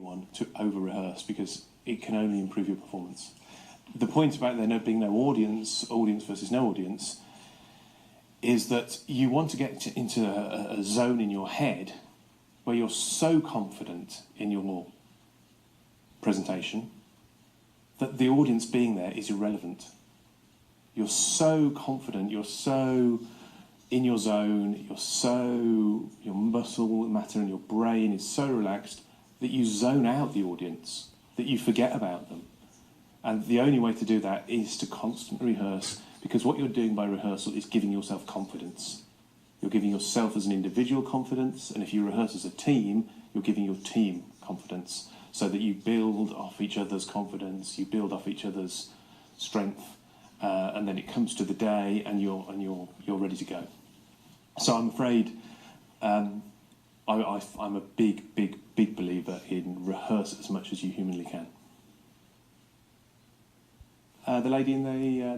anyone to over-rehearse, because it can only improve your performance. The point about there being no audience versus no audience, is that you want to get into a zone in your head where you're so confident in your presentation that the audience being there is irrelevant. You're so confident, you're so in your zone, your muscle matter and your brain is so relaxed that you zone out the audience, that you forget about them. And the only way to do that is to constantly rehearse, because what you're doing by rehearsal is giving yourself confidence. You're giving yourself as an individual confidence, and if you rehearse as a team, you're giving your team confidence, so that you build off each other's confidence, you build off each other's strength, and then it comes to the day, and you're ready to go. So I'm afraid I'm a big believer in rehearse as much as you humanly can. The lady in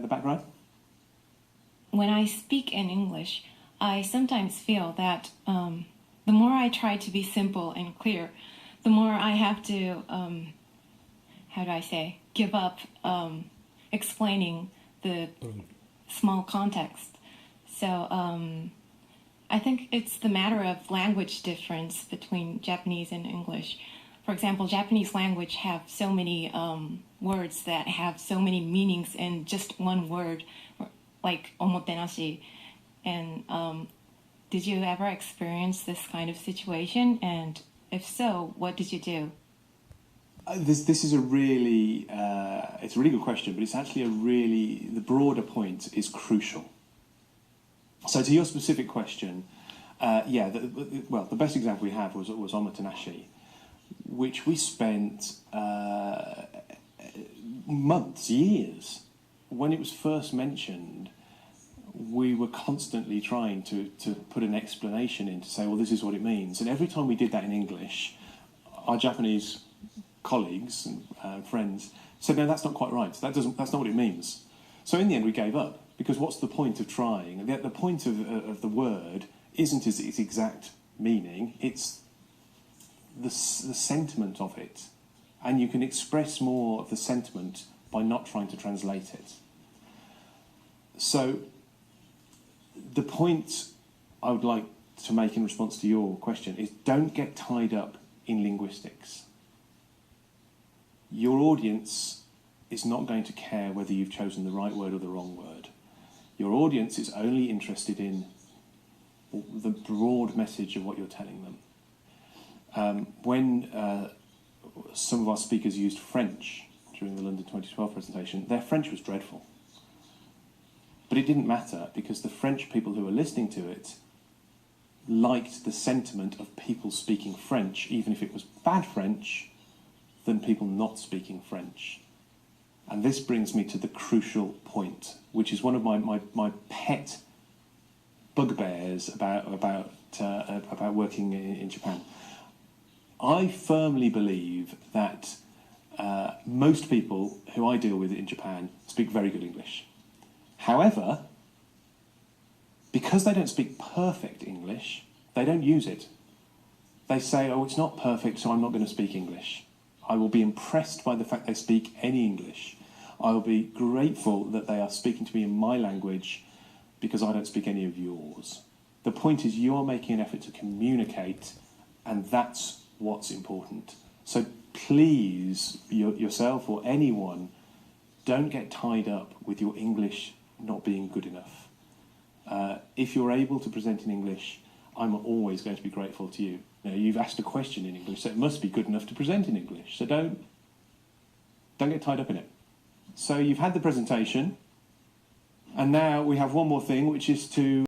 the back row. When I speak in English, I sometimes feel that the more I try to be simple and clear, the more I have to, give up explaining the small context. So I think it's the matter of language difference between Japanese and English. For example, Japanese language have so many words that have so many meanings in just one word, like omotenashi. And did you ever experience this kind of situation? And if so, what did you do? This is a really, it's a really good question, but it's actually the broader point is crucial. So to your specific question, the best example we have was omotenashi, which we spent months, years. When it was first mentioned, we were constantly trying to put an explanation in to say, well, this is what it means. And every time we did that in English, our Japanese colleagues and friends said, no, that's not quite right. That's not what it means. So in the end, we gave up, because what's the point of trying? The point of the word isn't its exact meaning, it's the sentiment of it. And you can express more of the sentiment by not trying to translate it. So the point I would like to make in response to your question is, don't get tied up in linguistics. Your audience is not going to care whether you've chosen the right word or the wrong word. Your audience is only interested in the broad message of what you're telling them. When some of our speakers used French during the London 2012 presentation, their French was dreadful. But it didn't matter, because the French people who were listening to it liked the sentiment of people speaking French, even if it was bad French, than people not speaking French. And this brings me to the crucial point, which is one of my pet bugbears about working in Japan. I firmly believe that most people who I deal with in Japan speak very good English. However, because they don't speak perfect English, they don't use it. They say, oh, it's not perfect, so I'm not going to speak English. I will be impressed by the fact they speak any English. I will be grateful that they are speaking to me in my language, because I don't speak any of yours. The point is, you are making an effort to communicate, and that's what's important. So please, yourself or anyone, don't get tied up with your English not being good enough. If you're able to present in English, I'm always going to be grateful to you. Now, you've asked a question in English, so it must be good enough to present in English. So don't get tied up in it. So you've had the presentation, and now we have one more thing, which is to